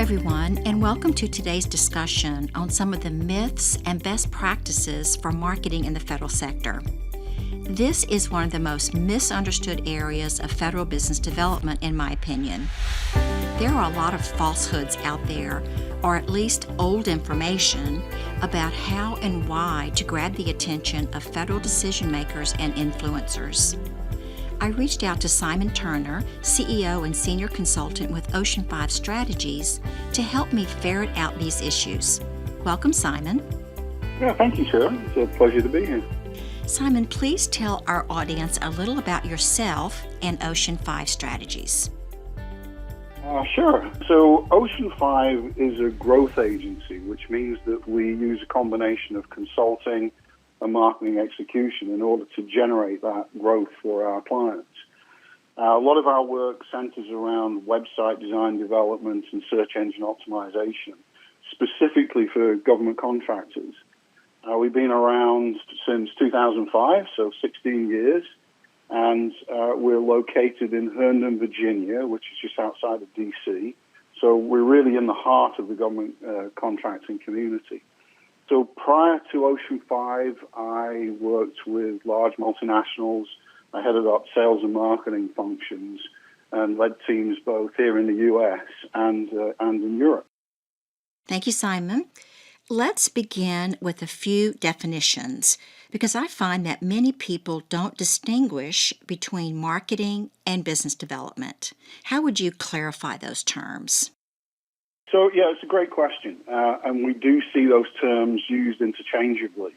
everyone, and welcome to today's discussion on some of the myths and best practices for marketing in the federal sector. This is one of the most misunderstood areas of federal business development, in my opinion. There are a lot of falsehoods out there, or at least old information, about how and why to grab the attention of federal decision makers and influencers. I reached out to Simon Turner, CEO and Senior Consultant with Ocean 5 Strategies, to help me ferret out these issues. Welcome, Simon. Yeah, thank you, Sharon. It's a pleasure to be here. Simon, please tell our audience a little about yourself and Ocean 5 Strategies. Sure. So Ocean 5 is a growth agency, which means that we use a combination of consulting and marketing execution in order to generate that growth for our clients. A lot of our work centers around website design development and search engine optimization, specifically for government contractors. We've been around since 2005, so 16 years, and we're located in Herndon, Virginia, which is just outside of D.C., so we're really in the heart of the government contracting community. So prior to Ocean 5, I worked with large multinationals. I headed up sales and marketing functions and led teams both here in the U.S. and in Europe. Thank you, Simon. Let's begin with a few definitions, because I find that many people don't distinguish between marketing and business development. How would you clarify those terms? So, yeah, it's a great question, and we do see those terms used interchangeably.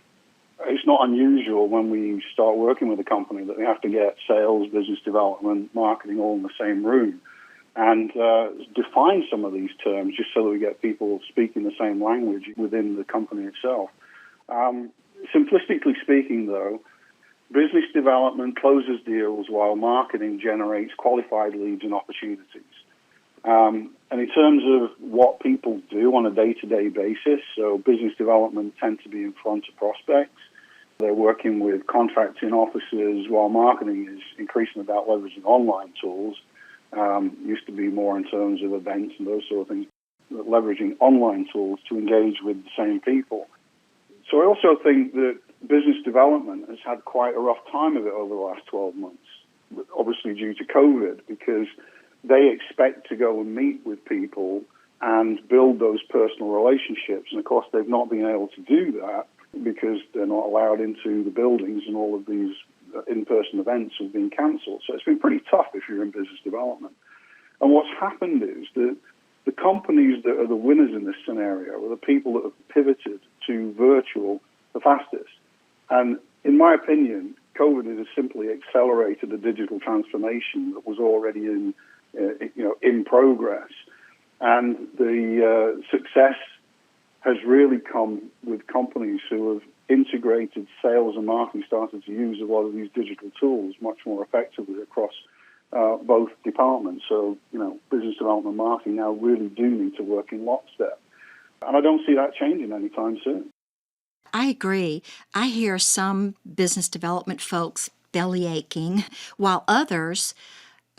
It's not unusual when we start working with a company that we have to get sales, business development, marketing all in the same room and define some of these terms just so that we get people speaking the same language within the company itself. Simplistically speaking, though, business development closes deals while marketing generates qualified leads and opportunities. And in terms of what people do on a day-to-day basis, so business development tend to be in front of prospects. They're working with contracting officers while marketing is increasingly about leveraging online tools. Used to be more in terms of events and those sort of things, leveraging online tools to engage with the same people. So I also think that business development has had quite a rough time of it over the last 12 months, obviously due to COVID, because they expect to go and meet with people and build those personal relationships. And, of course, they've not been able to do that because they're not allowed into the buildings and all of these in-person events have been cancelled. So it's been pretty tough if you're in business development. And what's happened is that the companies that are the winners in this scenario are the people that have pivoted to virtual the fastest. And in my opinion, COVID has simply accelerated the digital transformation that was already in progress. And the success has really come with companies who have integrated sales and marketing, started to use a lot of these digital tools much more effectively across both departments. So, business development and marketing now really do need to work in lockstep. And I don't see that changing anytime soon. I agree. I hear some business development folks belly aching, while others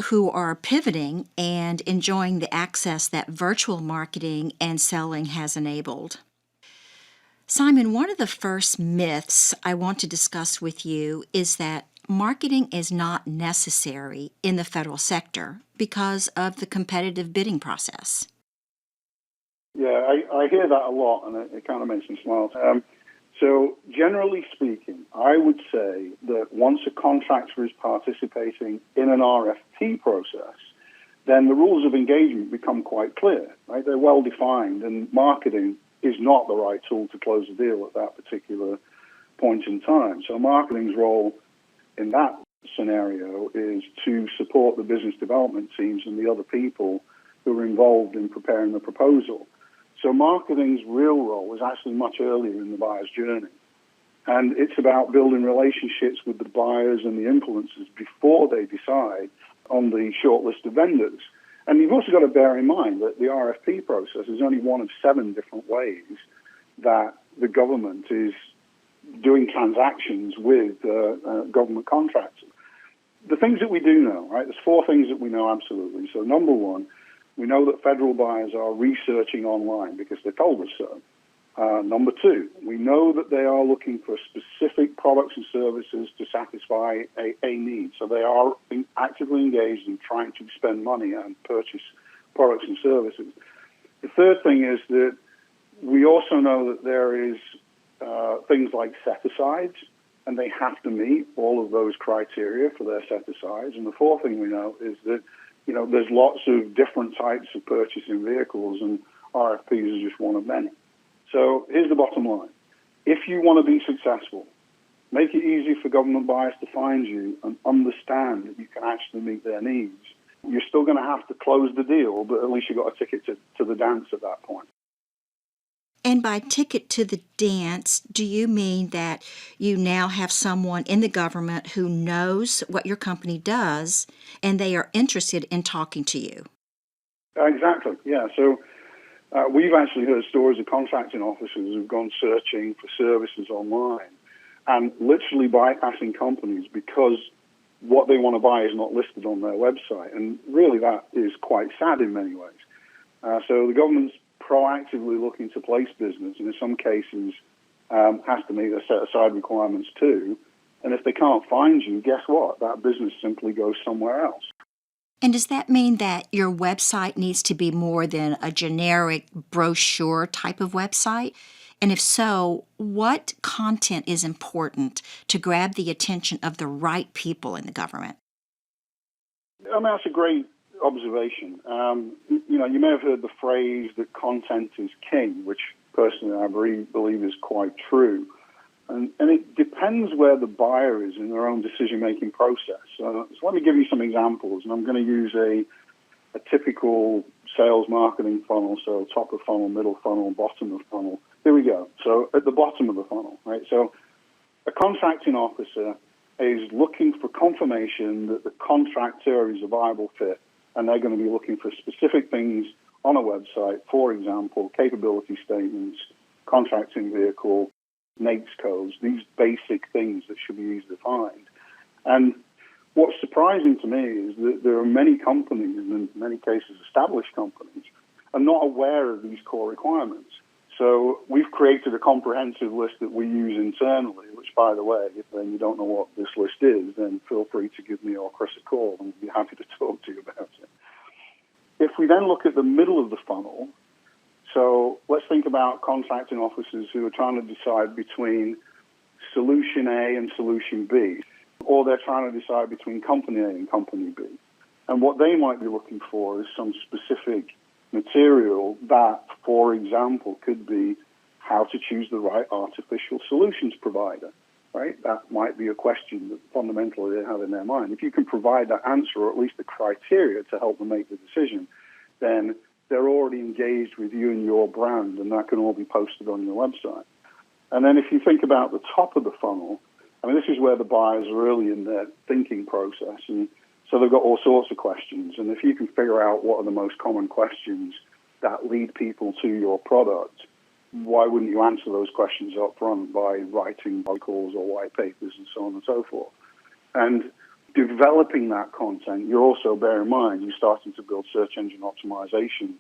who are pivoting and enjoying the access that virtual marketing and selling has enabled. Simon, one of the first myths I want to discuss with you is that marketing is not necessary in the federal sector because of the competitive bidding process. Yeah, I hear that a lot, and it kind of makes me smile. So generally speaking, I would say that once a contractor is participating in an RFP process, then the rules of engagement become quite clear, right? They're well defined, and marketing is not the right tool to close a deal at that particular point in time. So marketing's role in that scenario is to support the business development teams and the other people who are involved in preparing the proposal. So marketing's real role is actually much earlier in the buyer's journey. And it's about building relationships with the buyers and the influencers before they decide on the short list of vendors. And you've also got to bear in mind that the RFP process is only one of 7 different ways that the government is doing transactions with government contractors. The things that we do know, right? There's 4 things that we know absolutely. So number one, We know that federal buyers are researching online because they told us so. Number two, we know that they are looking for specific products and services to satisfy a need. So they are actively engaged in trying to spend money and purchase products and services. The third thing is that we also know that there is things like set-asides, and they have to meet all of those criteria for their set-asides. And the fourth thing we know is that, there's lots of different types of purchasing vehicles, and RFPs are just one of many. So here's the bottom line. If you want to be successful, make it easy for government buyers to find you and understand that you can actually meet their needs. You're still going to have to close the deal, but at least you've got a ticket to the dance at that point. And by ticket to the dance, do you mean that you now have someone in the government who knows what your company does and they are interested in talking to you? Exactly, yeah. So we've actually heard stories of contracting officers who've gone searching for services online and literally bypassing companies because what they want to buy is not listed on their website. And really that is quite sad in many ways. So the government's proactively looking to place business, and in some cases has to meet their set-aside requirements too. And if they can't find you, guess what? That business simply goes somewhere else. And does that mean that your website needs to be more than a generic brochure type of website? And if so, what content is important to grab the attention of the right people in the government? That's a great observation. You may have heard the phrase that content is king, which personally I believe is quite true. And it depends where the buyer is in their own decision-making process. So let me give you some examples, and I'm going to use a typical sales marketing funnel, so top of funnel, middle funnel, bottom of funnel. Here we go. So at the bottom of the funnel, right? So a contracting officer is looking for confirmation that the contractor is a viable fit, and they're going to be looking for specific things on a website, for example, capability statements, contracting vehicle, NAICS codes, these basic things that should be easy to find. And what's surprising to me is that there are many companies, and in many cases established companies, are not aware of these core requirements. So we've created a comprehensive list that we use internally, which, by the way, if you don't know what this list is, then feel free to give me or Chris a call, and we'd be happy to talk to you about it. If we then look at the middle of the funnel, so let's think about contracting officers who are trying to decide between solution A and solution B, or they're trying to decide between company A and company B. And what they might be looking for is some specific material that, for example, could be how to choose the right artificial solutions provider, right? That might be a question that fundamentally they have in their mind. If you can provide that answer, or at least the criteria to help them make the decision, then they're already engaged with you and your brand, and that can all be posted on your website. And then if you think about the top of the funnel, this is where the buyers are early in their thinking process, and so they've got all sorts of questions. And if you can figure out what are the most common questions that lead people to your product, why wouldn't you answer those questions up front by writing articles or white papers and so on and so forth? And developing that content, you're also, bear in mind, you're starting to build search engine optimization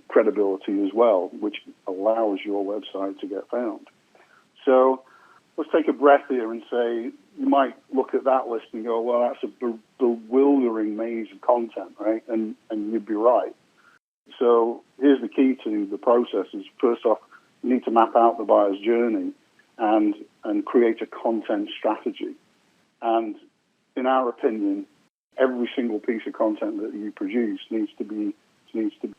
credibility as well, which allows your website to get found. So let's take a breath here and say, you might look at that list and go, well, that's a bewildering maze of content, right? And you'd be right. So here's the key to the process is, first off, you need to map out the buyer's journey and create a content strategy. And in our opinion, every single piece of content that you produce needs to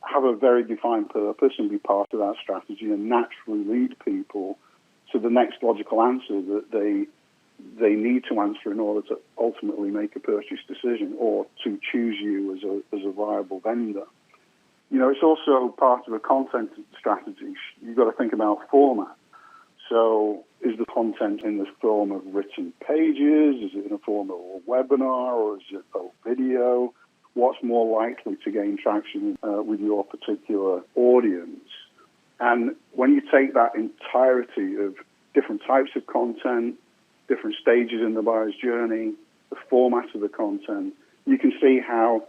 have a very defined purpose and be part of that strategy and naturally lead people to the next logical answer that they need to answer in order to ultimately make a purchase decision or to choose you as a viable vendor. It's also part of a content strategy. You've got to think about format. So is the content in the form of written pages? Is it in the form of a webinar, or is it a video? What's more likely to gain traction with your particular audience? And when you take that entirety of different types of content, different stages in the buyer's journey, the format of the content, you can see how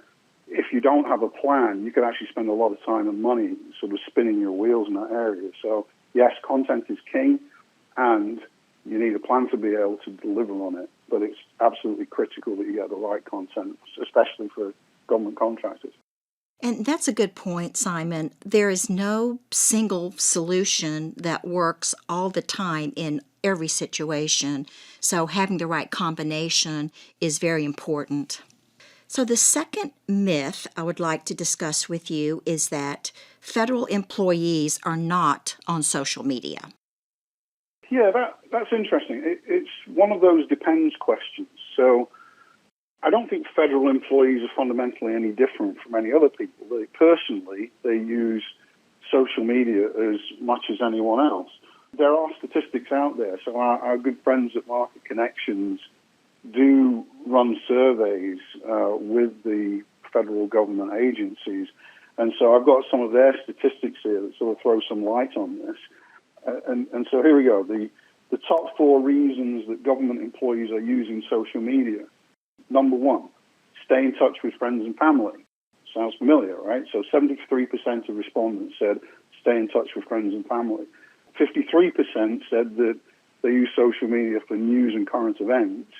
if you don't have a plan, you can actually spend a lot of time and money sort of spinning your wheels in that area. So, yes, content is king, and you need a plan to be able to deliver on it. But it's absolutely critical that you get the right content, especially for government contractors. And that's a good point, Simon. There is no single solution that works all the time in every situation. So having the right combination is very important. So the second myth I would like to discuss with you is that federal employees are not on social media. Yeah, that's interesting. It's one of those depends questions. So I don't think federal employees are fundamentally any different from any other people. They use social media as much as anyone else. There are statistics out there. So our good friends at Market Connections do run surveys with the federal government agencies. And so I've got some of their statistics here that sort of throw some light on this. And so here we go. The top 4 reasons that government employees are using social media. Number 1, stay in touch with friends and family. Sounds familiar, right? So 73% of respondents said stay in touch with friends and family. 53% said that they use social media for news and current events.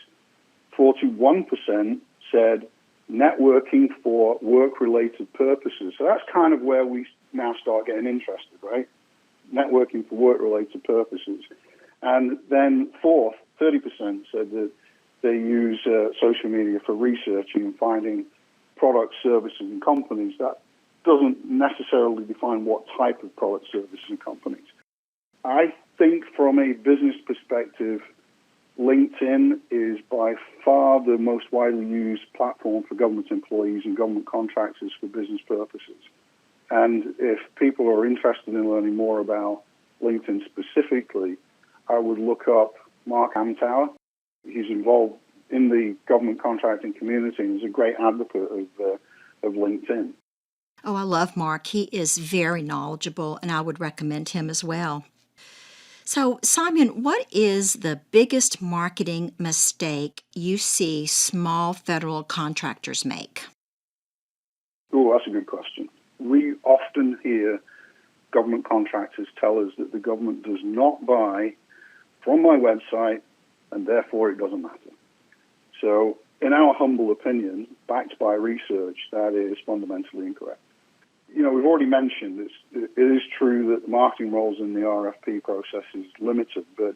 41% said networking for work-related purposes. So that's kind of where we now start getting interested, right? Networking for work-related purposes. And then fourth, 30% said that they use social media for researching and finding products, services, and companies. That doesn't necessarily define what type of products, services, and companies. I think from a business perspective, LinkedIn is by far the most widely used platform for government employees and government contractors for business purposes. And if people are interested in learning more about LinkedIn specifically, I would look up Mark Amtower. He's involved in the government contracting community and is a great advocate of LinkedIn. Oh, I love Mark. He is very knowledgeable, and I would recommend him as well. So, Simon, what is the biggest marketing mistake you see small federal contractors make? Oh, that's a good question. We often hear government contractors tell us that the government does not buy from my website, and therefore it doesn't matter. So, in our humble opinion, backed by research, that is fundamentally incorrect. You know, we've already mentioned it is true that the marketing roles in the RFP process is limited, but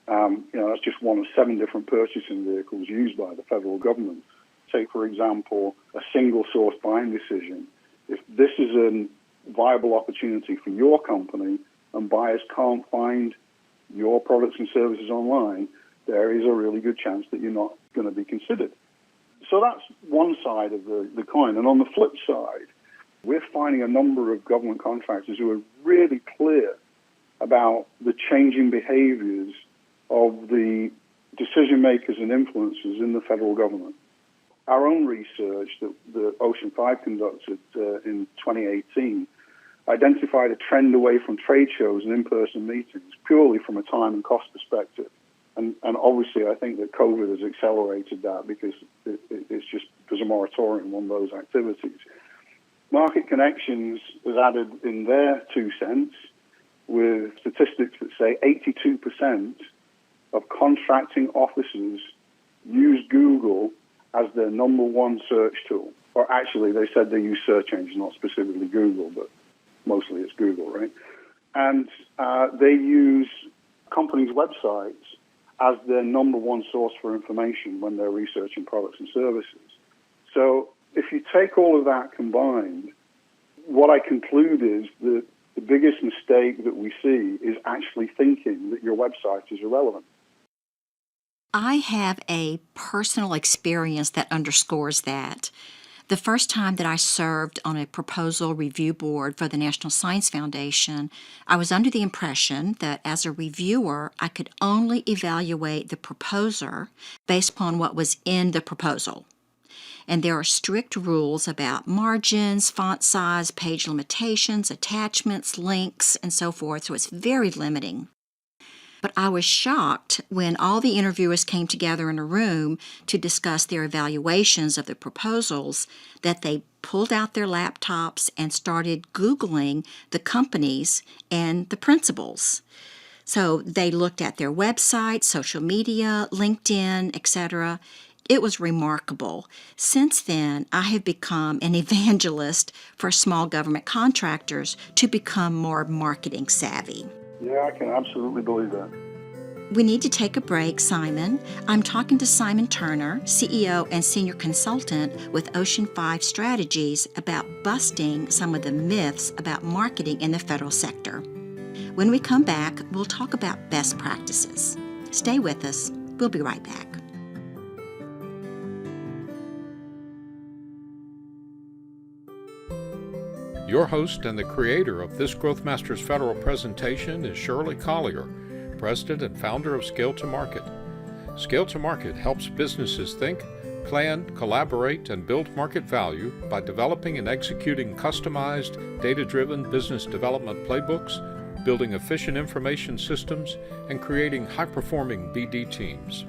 that's just one of 7 different purchasing vehicles used by the federal government. Take, for example, a single source buying decision. If this is a viable opportunity for your company and buyers can't find your products and services online, there is a really good chance that you're not going to be considered. So that's one side of the coin. And on the flip side, we're finding a number of government contractors who are really clear about the changing behaviors of the decision makers and influencers in the federal government. Our own research that Ocean 5 conducted in 2018 identified a trend away from trade shows and in-person meetings purely from a time and cost perspective. And obviously, I think that COVID has accelerated that because there's a moratorium on those activities. Market Connections has added in their 2 cents with statistics that say 82% of contracting officers use Google as their number 1 search tool. Or actually, they said they use search engines, not specifically Google, but mostly it's Google, right? And they use companies' websites as their number 1 source for information when they're researching products and services. So if you take all of that combined, what I conclude is that the biggest mistake that we see is actually thinking that your website is irrelevant. I have a personal experience that underscores that. The first time that I served on a proposal review board for the National Science Foundation, I was under the impression that as a reviewer, I could only evaluate the proposer based upon what was in the proposal. And there are strict rules about margins, font size, page limitations, attachments, links, and so forth, so it's very limiting. But I was shocked when all the interviewers came together in a room to discuss their evaluations of the proposals that they pulled out their laptops and started Googling the companies and the principals. So they looked at their website, social media, LinkedIn, etc. It was remarkable. Since then, I have become an evangelist for small government contractors to become more marketing savvy. Yeah, I can absolutely believe that. We need to take a break, Simon. I'm talking to Simon Turner, CEO and Senior Consultant with Ocean 5 Strategies, about busting some of the myths about marketing in the federal sector. When we come back, we'll talk about best practices. Stay with us. We'll be right back. Your host and the creator of this Growth Masters Federal presentation is Shirley Collier, President and founder of Scale to Market. Scale to Market helps businesses think, plan, collaborate, and build market value by developing and executing customized, data-driven business development playbooks, building efficient information systems, and creating high-performing BD teams.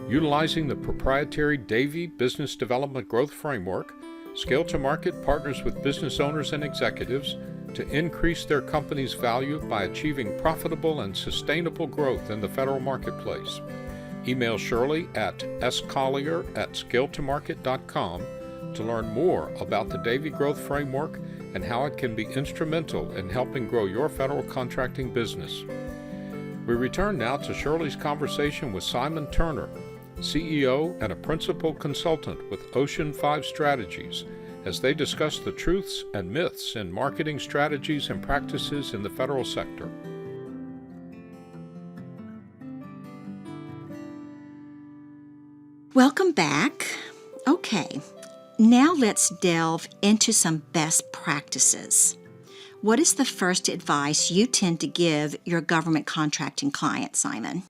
Utilizing the proprietary Davy Business Development Growth Framework, Scale to Market partners with business owners and executives to increase their company's value by achieving profitable and sustainable growth in the federal marketplace. Email Shirley at scollier@scaletomarket.com to learn more about the Davy Growth Framework and how it can be instrumental in helping grow your federal contracting business. We return now to Shirley's conversation with Simon Turner, CEO and a principal consultant with Ocean 5 Strategies, as they discuss the truths and myths in marketing strategies and practices in the federal sector. Welcome back. Okay, now let's delve into some best practices. What is the first advice you tend to give your government contracting clients, Simon?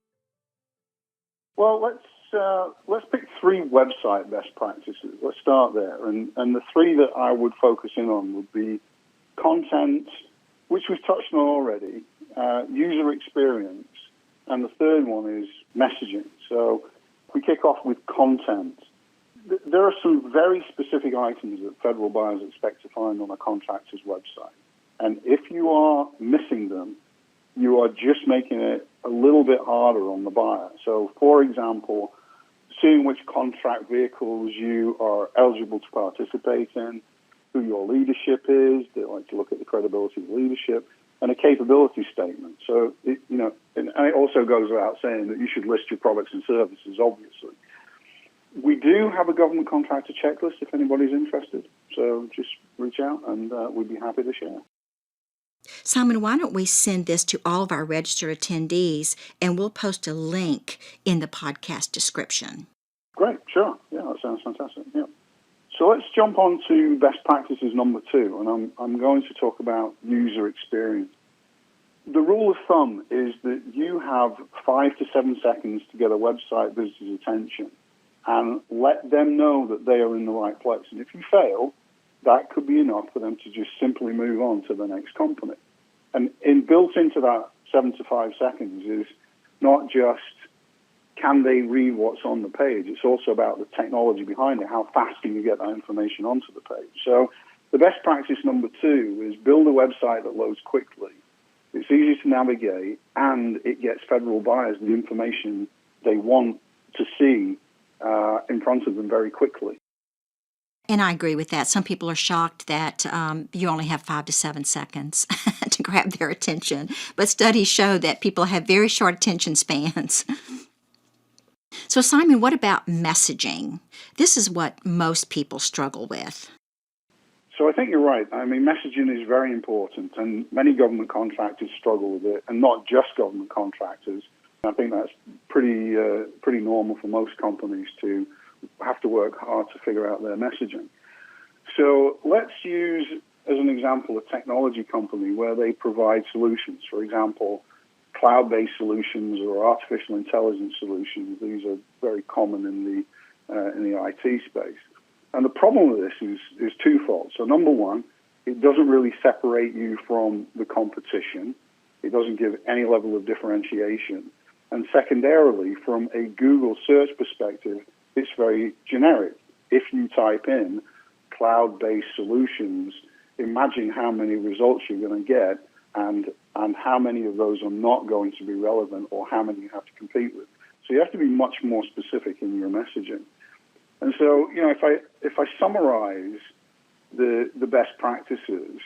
Well, let's pick three website best practices. Let's start there. And the three that I would focus in on would be content, which we've touched on already, user experience, and the third one is messaging. So if we kick off with content, there are some very specific items that federal buyers expect to find on a contractor's website. And if you are missing them, you are just making it a little bit harder on the buyer. So, for example, seeing which contract vehicles you are eligible to participate in, who your leadership is, they like to look at the credibility of leadership, and a capability statement. So, and it also goes without saying that you should list your products and services, obviously. We do have a government contractor checklist if anybody's interested. So just reach out and we'd be happy to share. Simon, why don't we send this to all of our registered attendees and we'll post a link in the podcast description. Great, sure. Yeah, that sounds fantastic. Yeah. So let's jump on to best practices number 2, and I'm going to talk about user experience. The rule of thumb is that you have 5 to 7 seconds to get a website visitor's attention and let them know that they are in the right place. And if you fail, that could be enough for them to just simply move on to the next company. And built into that 7 to 5 seconds is not just can they read what's on the page, it's also about the technology behind it. How fast can you get that information onto the page? So the best practice number 2 is build a website that loads quickly. It's easy to navigate, and it gets federal buyers the information they want to see in front of them very quickly. And I agree with that. Some people are shocked that you only have 5 to 7 seconds to grab their attention. But studies show that people have very short attention spans. So, Simon, what about messaging? This is what most people struggle with. So I think you're right. I mean, messaging is very important, and many government contractors struggle with it, and not just government contractors. I think that's pretty normal for most companies to have to work hard to figure out their messaging. So let's use, as an example, a technology company where they provide solutions. For example, cloud-based solutions or artificial intelligence solutions. These are very common in the IT space. And the problem with this is twofold. So number one, it doesn't really separate you from the competition. It doesn't give any level of differentiation. And secondarily, from a Google search perspective, it's very generic. If you type in cloud-based solutions, imagine how many results you're going to get and how many of those are not going to be relevant or how many you have to compete with. So you have to be much more specific in your messaging. And so, if I summarize the best practices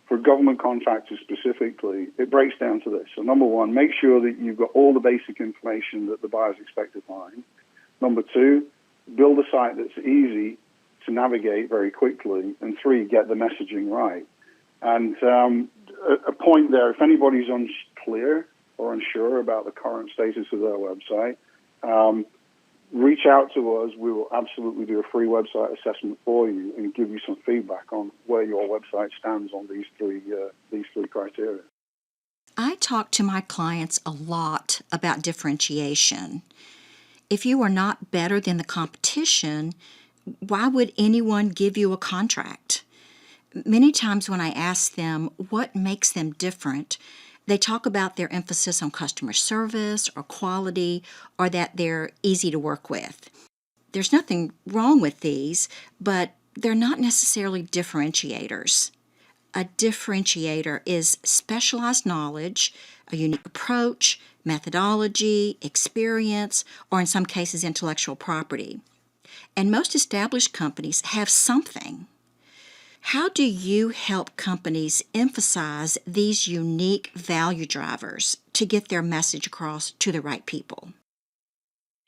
for government contractors specifically, it breaks down to this. So number one, make sure that you've got all the basic information that the buyers expect to find. Number two, build a site that's easy to navigate very quickly. And three, get the messaging right. And a point there, if anybody's unclear or unsure about the current status of their website, reach out to us. We will absolutely do a free website assessment for you and give you some feedback on where your website stands on these three criteria. I talk to my clients a lot about differentiation. If you are not better than the competition, why would anyone give you a contract? Many times when I ask them what makes them different, they talk about their emphasis on customer service or quality or that they're easy to work with. There's nothing wrong with these, but they're not necessarily differentiators. A differentiator is specialized knowledge, a unique approach, methodology, experience, or in some cases, intellectual property. And most established companies have something. How do you help companies emphasize these unique value drivers to get their message across to the right people?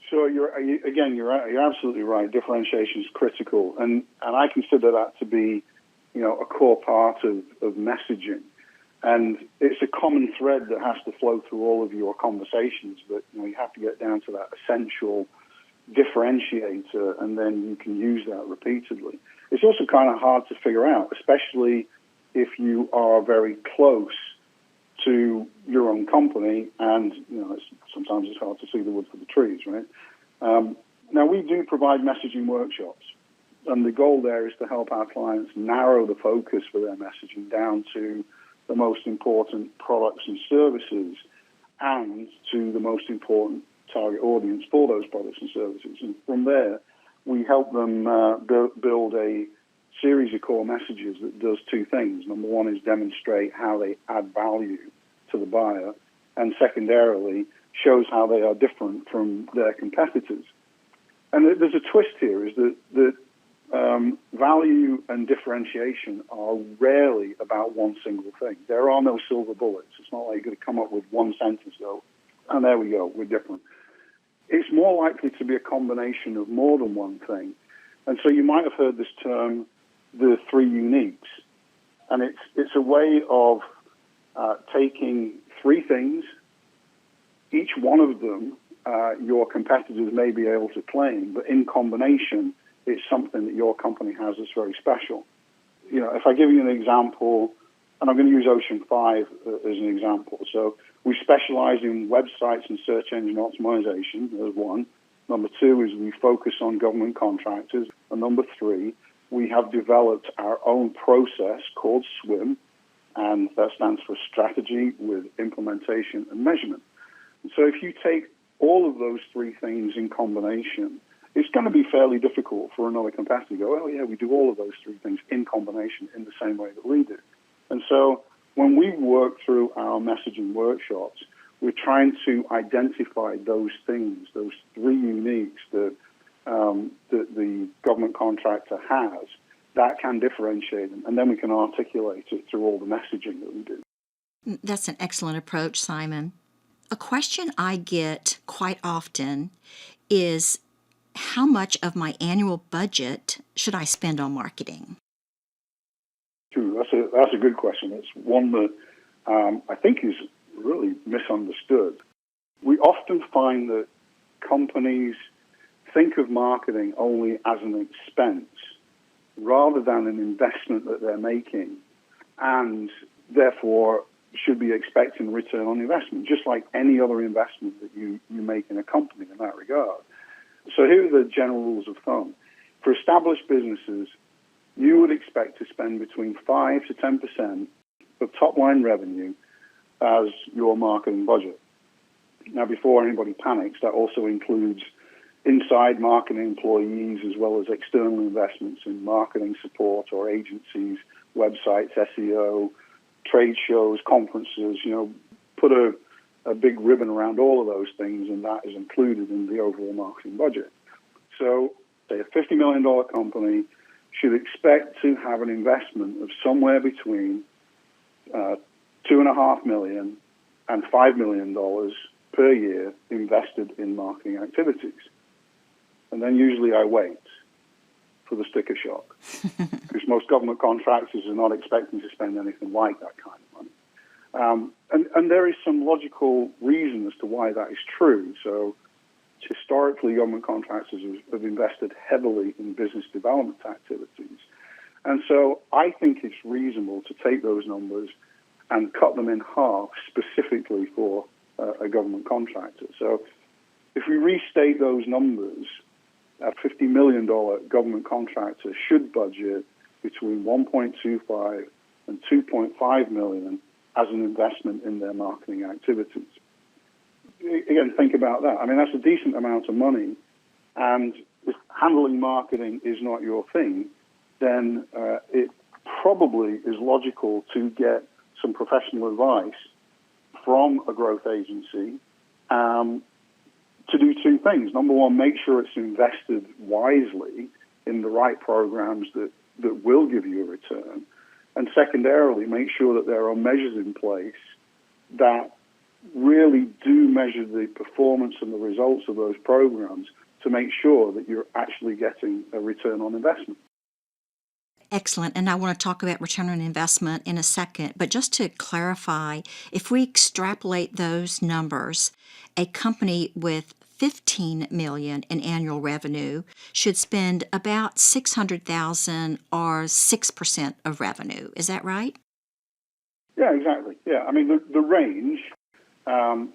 So you're absolutely right. Differentiation is critical, and I consider that to be, a core part of messaging. And it's a common thread that has to flow through all of your conversations, but you have to get down to that essential differentiator, and then you can use that repeatedly. It's also kind of hard to figure out, especially if you are very close to your own company, and sometimes it's hard to see the wood for the trees, right? Now, we do provide messaging workshops, and the goal there is to help our clients narrow the focus for their messaging down to the most important products and services and to the most important target audience for those products and services. And from there, we help them build a series of core messages that does two things. Number one is demonstrate how they add value to the buyer, and secondarily, shows how they are different from their competitors. And there's a twist here, is that value and differentiation are rarely about one single thing. There are no silver bullets. It's not like you're going to come up with one sentence, though, and there we go, we're different. It's more likely to be a combination of more than one thing. And so you might have heard this term, the three uniques. And it's a way of taking three things, each one of them your competitors may be able to claim, but in combination, it's something that your company has that's very special. If I give you an example, and I'm going to use Ocean 5 as an example. So we specialize in websites and search engine optimization, as one. Number two is we focus on government contractors. And number three, we have developed our own process called SWIM, and that stands for Strategy with Implementation and Measurement. And so if you take all of those three things in combination, it's going to be fairly difficult for another competitor to go, oh, yeah, we do all of those three things in combination in the same way that we do. And so when we work through our messaging workshops, we're trying to identify those things, those three uniques that the government contractor has that can differentiate them, and then we can articulate it through all the messaging that we do. That's an excellent approach, Simon. A question I get quite often is, how much of my annual budget should I spend on marketing? True. That's a good question. It's one that I think is really misunderstood. We often find that companies think of marketing only as an expense rather than an investment that they're making, and therefore should be expecting return on investment, just like any other investment that you make in a company in that regard. So here are the general rules of thumb. For established businesses, you would expect to spend between 5 to 10% of top-line revenue as your marketing budget. Now, before anybody panics, that also includes inside marketing employees as well as external investments in marketing support or agencies, websites, SEO, trade shows, conferences, put a big ribbon around all of those things, and that is included in the overall marketing budget. So, say a $50 million company should expect to have an investment of somewhere between $2.5 million and $5 million per year invested in marketing activities. And then usually I wait for the sticker shock, because most government contractors are not expecting to spend anything like that kind of money. And there is some logical reason as to why that is true. So historically, government contractors have invested heavily in business development activities. And so I think it's reasonable to take those numbers and cut them in half specifically for a government contractor. So if we restate those numbers, a $50 million government contractor should budget between $1.25 and $2.5 million as an investment in their marketing activities. Again, think about that. I mean, that's a decent amount of money. And if handling marketing is not your thing, then it probably is logical to get some professional advice from a growth agency to do two things. Number one, make sure it's invested wisely in the right programs that will give you a return. And secondarily, make sure that there are measures in place that really do measure the performance and the results of those programs to make sure that you're actually getting a return on investment. Excellent. And I want to talk about return on investment in a second. But just to clarify, if we extrapolate those numbers, a company with $15 million in annual revenue should spend about $600,000 or 6% of revenue. Is that right? Yeah, exactly. Yeah, I mean, the range,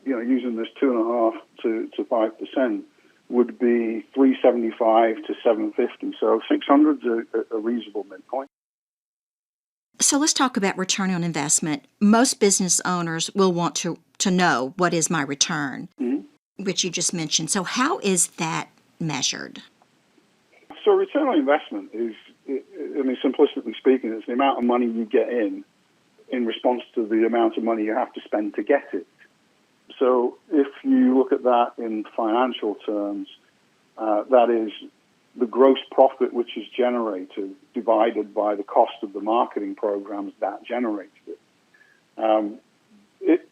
using this 2.5% to 5%, would be 375 to 750. So 600 is a reasonable midpoint. So let's talk about return on investment. Most business owners will want to know what is my return, which you just mentioned. So how is that measured? So return on investment is, simplistically speaking, it's the amount of money you get in response to the amount of money you have to spend to get it. So if you look at that in financial terms, that is the gross profit which is generated divided by the cost of the marketing programs that generated it.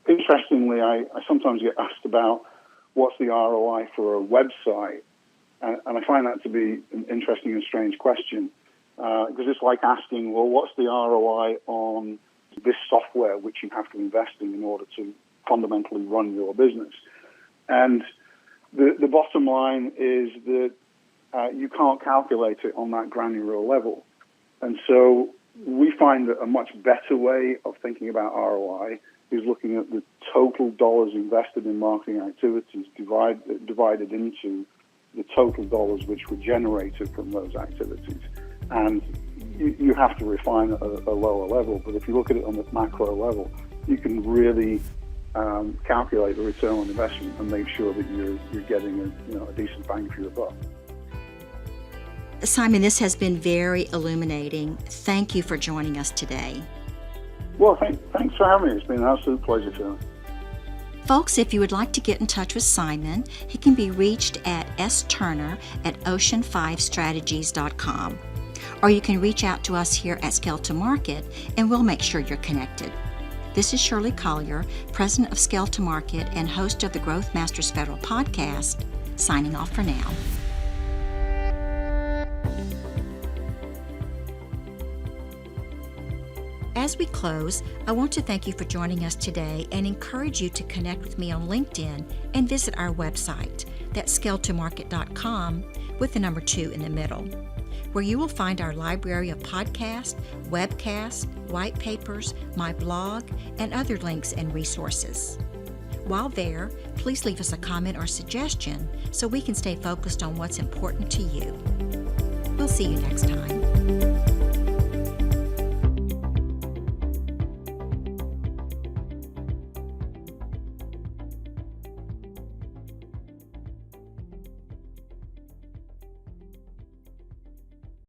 Interestingly, I sometimes get asked about what's the ROI for a website, and I find that to be an interesting and strange question, because it's like asking, well, what's the ROI on this software which you have to invest in order to fundamentally run your business? And the bottom line is that you can't calculate it on that granular level. And so we find that a much better way of thinking about ROI is looking at the total dollars invested in marketing activities divided into the total dollars which were generated from those activities. And you have to refine at a lower level, but if you look at it on the macro level, you can really calculate the return on investment and make sure that you're getting a decent bang for your buck. Simon, this has been very illuminating. Thank you for joining us today. Well, thanks for having me. It's been an absolute pleasure, Shirley. Folks, if you would like to get in touch with Simon, he can be reached at s.turner@ocean5strategies.com. Or you can reach out to us here at Scale to Market, and we'll make sure you're connected. This is Shirley Collier, President of Scale to Market and host of the Growth Masters Federal Podcast, signing off for now. As we close, I want to thank you for joining us today and encourage you to connect with me on LinkedIn and visit our website, that's scaletomarket.com with the number 2 in the middle, where you will find our library of podcasts, webcasts, white papers, my blog, and other links and resources. While there, please leave us a comment or suggestion so we can stay focused on what's important to you. We'll see you next time.